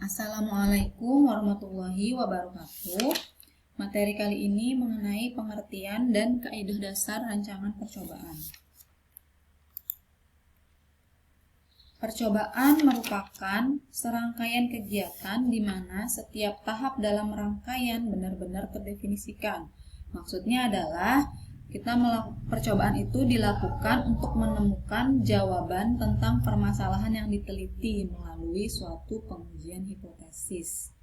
Assalamualaikum warahmatullahi wabarakatuh. Materi kali ini mengenai pengertian dan kaidah dasar rancangan percobaan. Percobaan merupakan serangkaian kegiatan di mana setiap tahap dalam rangkaian benar-benar terdefinisikan. Maksudnya adalah percobaan itu dilakukan untuk menemukan jawaban tentang permasalahan yang diteliti melalui suatu pengujian hipotesis.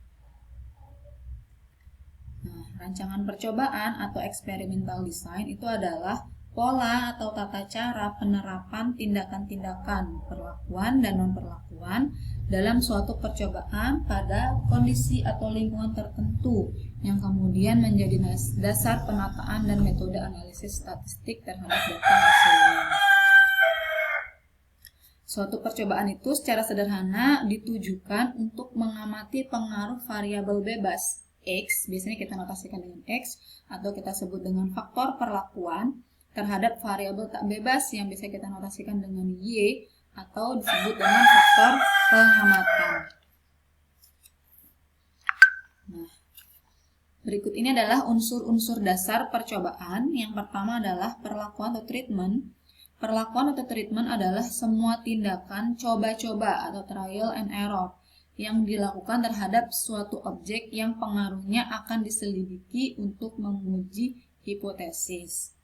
Nah, rancangan percobaan atau experimental design itu adalah pola atau tata cara penerapan tindakan-tindakan perlakuan dan non-perlakuan dalam suatu percobaan pada kondisi atau lingkungan tertentu yang kemudian menjadi dasar penataan dan metode analisis statistik terhadap data hasilnya. Suatu percobaan itu secara sederhana ditujukan untuk mengamati pengaruh variabel bebas X, biasanya kita notasikan dengan X, atau kita sebut dengan faktor perlakuan terhadap variabel tak bebas yang bisa kita notasikan dengan Y, atau disebut dengan faktor pengamatan. Nah, berikut ini adalah unsur-unsur dasar percobaan. Yang pertama adalah perlakuan atau treatment. Perlakuan atau treatment adalah semua tindakan coba-coba atau trial and error yang dilakukan terhadap suatu objek yang pengaruhnya akan diselidiki untuk menguji hipotesis.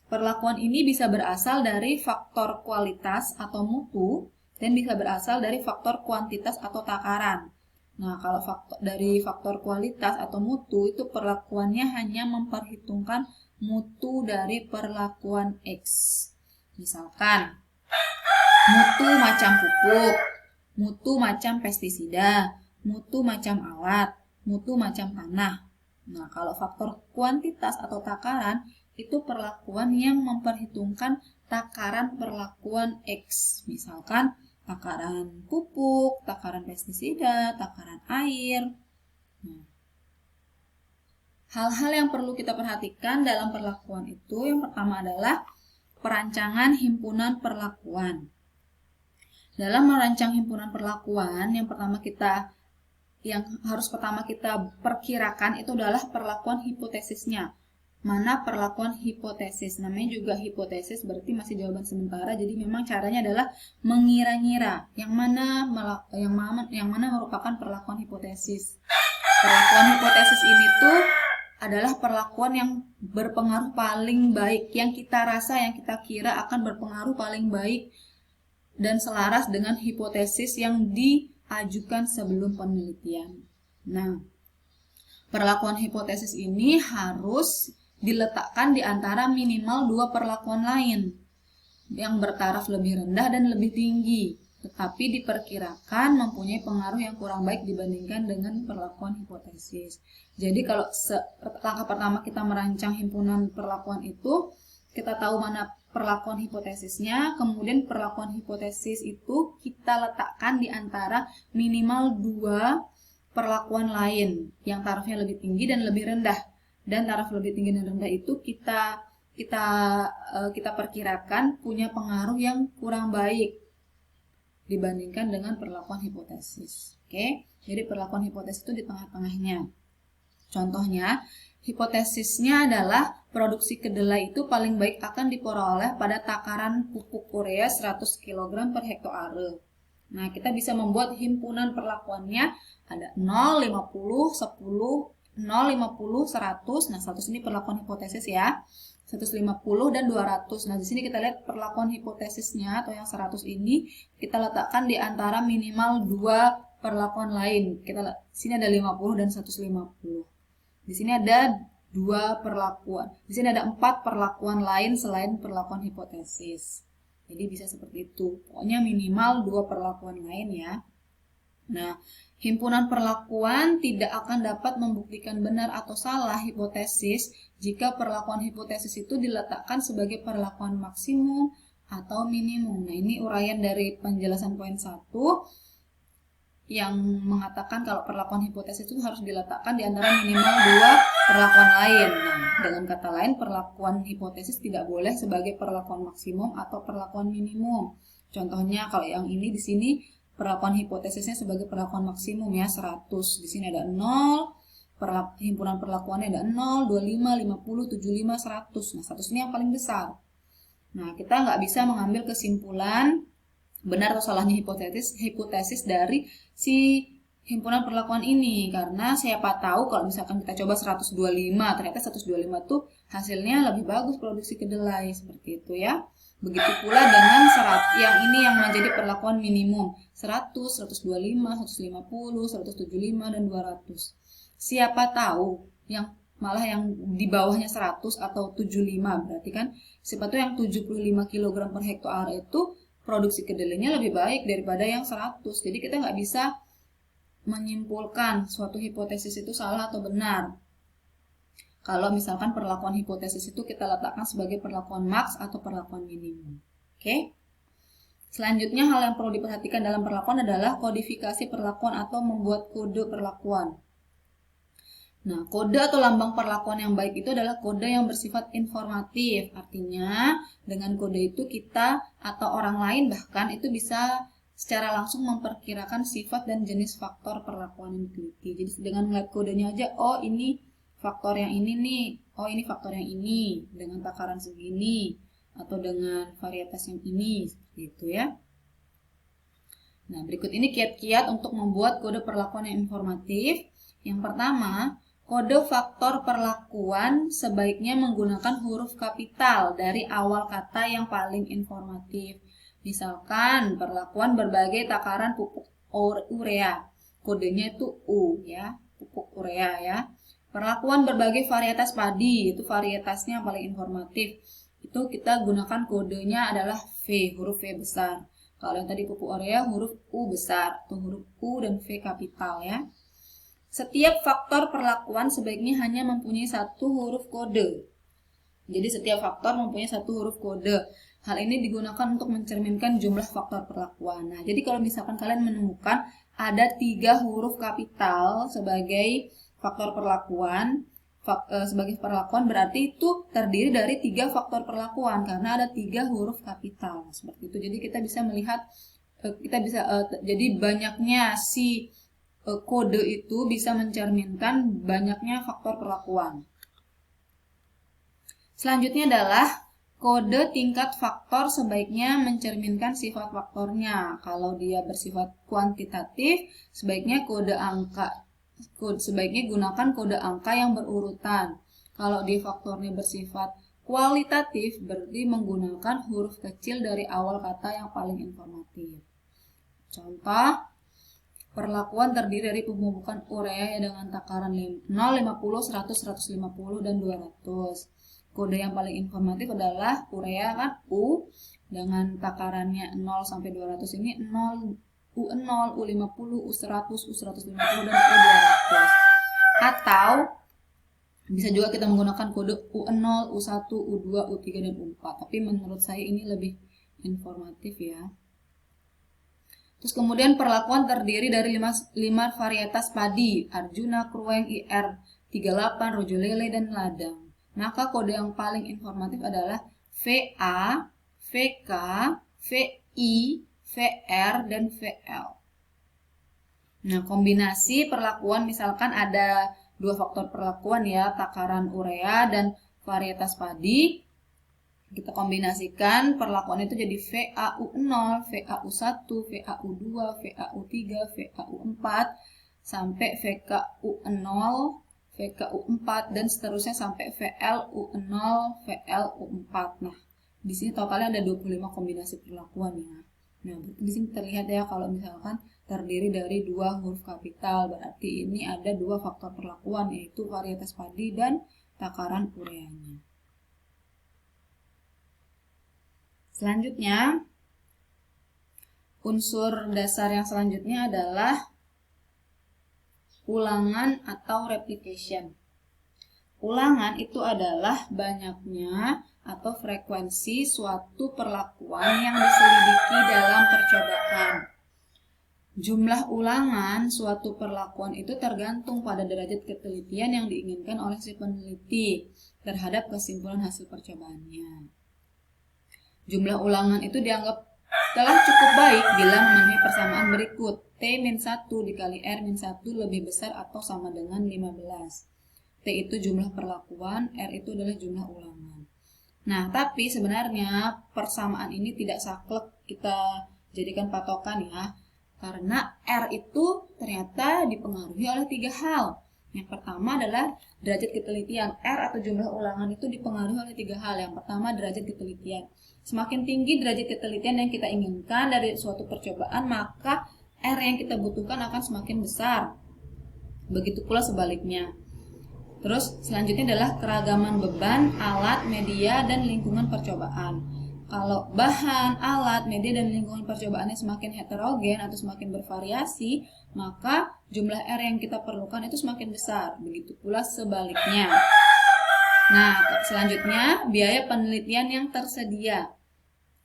Perlakuan ini bisa berasal dari faktor kualitas atau mutu dan bisa berasal dari faktor kuantitas atau takaran. Nah, kalau dari faktor kualitas atau mutu itu perlakuannya hanya memperhitungkan mutu dari perlakuan X. Misalkan, mutu macam pupuk, mutu macam pestisida, mutu macam alat, mutu macam tanah. Nah, kalau faktor kuantitas atau takaran itu perlakuan yang memperhitungkan takaran perlakuan X. Misalkan takaran pupuk, takaran pestisida, takaran air. Nah, hal-hal yang perlu kita perhatikan dalam perlakuan itu yang pertama adalah perancangan himpunan perlakuan. Dalam merancang himpunan perlakuan, yang harus pertama kita perkirakan itu adalah perlakuan hipotesisnya. Mana perlakuan hipotesis? Namanya juga hipotesis, berarti masih jawaban sementara. Jadi memang caranya adalah mengira-ngira yang mana merupakan perlakuan hipotesis. Perlakuan hipotesis ini tuh adalah perlakuan yang berpengaruh paling baik, yang kita rasa, yang kita kira akan berpengaruh paling baik dan selaras dengan hipotesis yang diajukan sebelum penelitian. Nah, perlakuan hipotesis ini harus diletakkan di antara minimal dua perlakuan lain yang bertaraf lebih rendah dan lebih tinggi, tetapi diperkirakan mempunyai pengaruh yang kurang baik dibandingkan dengan perlakuan hipotesis. Jadi kalau langkah pertama kita merancang himpunan perlakuan itu, kita tahu mana perlakuan hipotesisnya, kemudian perlakuan hipotesis itu kita letakkan di antara minimal dua perlakuan lain yang tarafnya lebih tinggi dan lebih rendah. Dan taraf lebih tinggi dan rendah itu kita perkirakan punya pengaruh yang kurang baik dibandingkan dengan perlakuan hipotesis. Oke, jadi perlakuan hipotesis itu di tengah-tengahnya. Contohnya, hipotesisnya adalah produksi kedelai itu paling baik akan diperoleh pada takaran pupuk urea 100 kg per hektoare. Nah, kita bisa membuat himpunan perlakuannya ada 0, 50, 10, 0, 50, 100. Nah, 100 ini perlakuan hipotesis ya. 150 dan 200. Nah, di sini kita lihat perlakuan hipotesisnya atau yang 100 ini kita letakkan di antara minimal dua perlakuan lain. Di sini ada 50 dan 150. Di sini ada dua perlakuan. Di sini ada 4 perlakuan lain selain perlakuan hipotesis. Jadi bisa seperti itu. Pokoknya minimal 2 perlakuan lain ya. Nah, himpunan perlakuan tidak akan dapat membuktikan benar atau salah hipotesis jika perlakuan hipotesis itu diletakkan sebagai perlakuan maksimum atau minimum. Nah, ini uraian dari penjelasan poin 1 yang mengatakan kalau perlakuan hipotesis itu harus diletakkan di antara minimal 2 perlakuan lain. Nah, dengan kata lain, perlakuan hipotesis tidak boleh sebagai perlakuan maksimum atau perlakuan minimum. Contohnya kalau yang ini di sini perlakuan hipotesisnya sebagai perlakuan maksimum ya, 100. Di sini ada 0, himpunan perlakuannya ada 0, 25, 50, 75, 100. Nah, 100 ini yang paling besar. Nah, kita nggak bisa mengambil kesimpulan benar atau salahnya hipotesis dari si himpunan perlakuan ini, karena siapa tahu kalau misalkan kita coba 125, ternyata 125 tuh hasilnya lebih bagus produksi kedelai, seperti itu ya. Begitu pula dengan yang ini yang menjadi perlakuan minimum, 100, 125, 150, 175 dan 200. Siapa tahu malah yang di bawahnya 100 atau 75, berarti kan siapa tahu yang 75 kg per hektar itu produksi kedelainya lebih baik daripada yang 100. Jadi kita nggak bisa menyimpulkan suatu hipotesis itu salah atau benar. Kalau misalkan perlakuan hipotesis itu kita letakkan sebagai perlakuan maks atau perlakuan minimum. Oke? Selanjutnya hal yang perlu diperhatikan dalam perlakuan adalah kodifikasi perlakuan atau membuat kode perlakuan. Nah, kode atau lambang perlakuan yang baik itu adalah kode yang bersifat informatif. Artinya, dengan kode itu kita atau orang lain bahkan itu bisa secara langsung memperkirakan sifat dan jenis faktor perlakuan yang diteliti. Jadi dengan melihat kodenya aja, oh ini faktor yang ini nih, oh ini faktor yang ini dengan takaran segini atau dengan varietas yang ini, seperti itu ya. Nah, berikut ini kiat-kiat untuk membuat kode perlakuan yang informatif. Yang pertama, kode faktor perlakuan sebaiknya menggunakan huruf kapital dari awal kata yang paling informatif. Misalkan perlakuan berbagai takaran pupuk urea, kodenya itu U ya, pupuk urea ya. Perlakuan berbagai varietas padi, itu varietasnya yang paling informatif. Itu kita gunakan kodenya adalah V, huruf V besar. Kalau yang tadi pupuk urea huruf U besar, atau huruf U dan V kapital ya. Setiap faktor perlakuan sebaiknya hanya mempunyai satu huruf kode. Jadi setiap faktor mempunyai satu huruf kode. Hal ini digunakan untuk mencerminkan jumlah faktor perlakuan. Nah, jadi kalau misalkan kalian menemukan ada 3 huruf kapital sebagai faktor perlakuan, sebagai perlakuan berarti itu terdiri dari 3 faktor perlakuan karena ada 3 huruf kapital. Seperti itu. Jadi kita bisa melihat, jadi banyaknya si kode itu bisa mencerminkan banyaknya faktor perlakuan. Selanjutnya adalah kode tingkat faktor sebaiknya mencerminkan sifat faktornya. Kalau dia bersifat kuantitatif, sebaiknya sebaiknya gunakan kode angka yang berurutan. Kalau dia faktornya bersifat kualitatif, berarti menggunakan huruf kecil dari awal kata yang paling informatif. Contoh, perlakuan terdiri dari pemupukan urea dengan takaran 0, 50, 100, 150, dan 200. Kode yang paling informatif adalah urea kan U dengan takarannya 0 sampai 200 ini 0, U0, U50, U100, U150, dan U200. Atau bisa juga kita menggunakan kode U0, U1, U2, U3, dan U4. Tapi menurut saya ini lebih informatif ya. Terus kemudian perlakuan terdiri dari 5 varietas padi, Arjuna, Krueng, IR38, Rojolele, dan Ladang. Maka kode yang paling informatif adalah VA, VK, VI, VR, dan VL. Nah, kombinasi perlakuan misalkan ada 2 faktor perlakuan ya, takaran urea dan varietas padi. Kita kombinasikan perlakuan itu jadi VAU0, VAU1, VAU2, VAU3, VAU4 sampai VKU0, VKU4 dan seterusnya sampai VLU0, VLU4. Nah, di sini totalnya ada 25 kombinasi perlakuan ya. Nah, di sini terlihat ya kalau misalkan terdiri dari 2 huruf kapital, berarti ini ada 2 faktor perlakuan yaitu varietas padi dan takaran ureanya. Selanjutnya, unsur dasar yang selanjutnya adalah ulangan atau replication. Ulangan itu adalah banyaknya atau frekuensi suatu perlakuan yang diselidiki dalam percobaan. Jumlah ulangan suatu perlakuan itu tergantung pada derajat ketelitian yang diinginkan oleh si peneliti terhadap kesimpulan hasil percobaannya. Jumlah ulangan itu dianggap telah cukup baik bila memenuhi persamaan berikut. T-1 dikali R-1 lebih besar atau sama dengan 15. T itu jumlah perlakuan, R itu adalah jumlah ulangan. Nah, tapi sebenarnya persamaan ini tidak saklek kita jadikan patokan ya. Karena R itu ternyata dipengaruhi oleh 3 hal. Yang pertama adalah derajat ketelitian. R atau jumlah ulangan itu dipengaruhi oleh 3 hal. Yang pertama derajat ketelitian. Semakin tinggi derajat ketelitian yang kita inginkan dari suatu percobaan, maka R yang kita butuhkan akan semakin besar. Begitu pula sebaliknya. Terus selanjutnya adalah keragaman beban, alat, media, dan lingkungan percobaan. Kalau bahan, alat, media, dan lingkungan percobaannya semakin heterogen atau semakin bervariasi, maka jumlah R yang kita perlukan itu semakin besar. Begitu pula sebaliknya. Nah, selanjutnya biaya penelitian yang tersedia.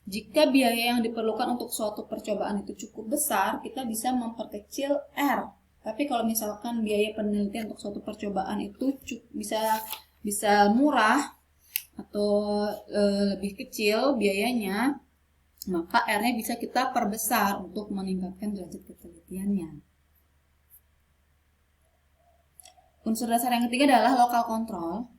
Jika biaya yang diperlukan untuk suatu percobaan itu cukup besar, kita bisa memperkecil R. Tapi kalau misalkan biaya penelitian untuk suatu percobaan itu bisa murah atau lebih kecil biayanya, maka R-nya bisa kita perbesar untuk meningkatkan derajat ketelitiannya. Unsur dasar yang ketiga adalah lokal kontrol.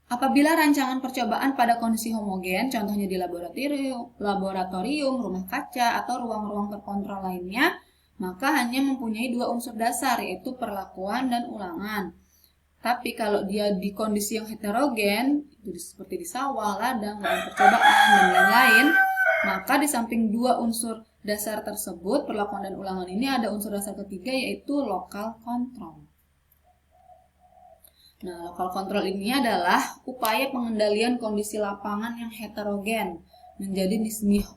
Apabila rancangan percobaan pada kondisi homogen, contohnya di laboratorium, rumah kaca, atau ruang-ruang terkontrol lainnya, maka hanya mempunyai 2 unsur dasar, yaitu perlakuan dan ulangan. Tapi kalau dia di kondisi yang heterogen, itu seperti di sawah, ladang, dalam percobaan, dan lain-lain, maka di samping 2 unsur dasar tersebut, perlakuan dan ulangan ini, ada unsur dasar ketiga, yaitu lokal kontrol. Nah, lokal kontrol ini adalah upaya pengendalian kondisi lapangan yang heterogen menjadi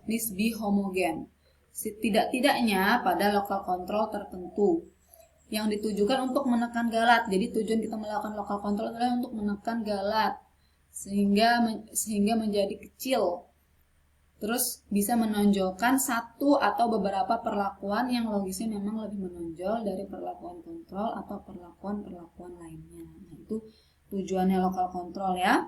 nisbi homogen. Setidak-tidaknya pada lokal kontrol tertentu yang ditujukan untuk menekan galat. Jadi tujuan kita melakukan lokal kontrol adalah untuk menekan galat sehingga menjadi kecil. Terus bisa menonjolkan satu atau beberapa perlakuan yang logisnya memang lebih menonjol dari perlakuan kontrol atau perlakuan-perlakuan lainnya. Nah, itu tujuannya lokal kontrol ya.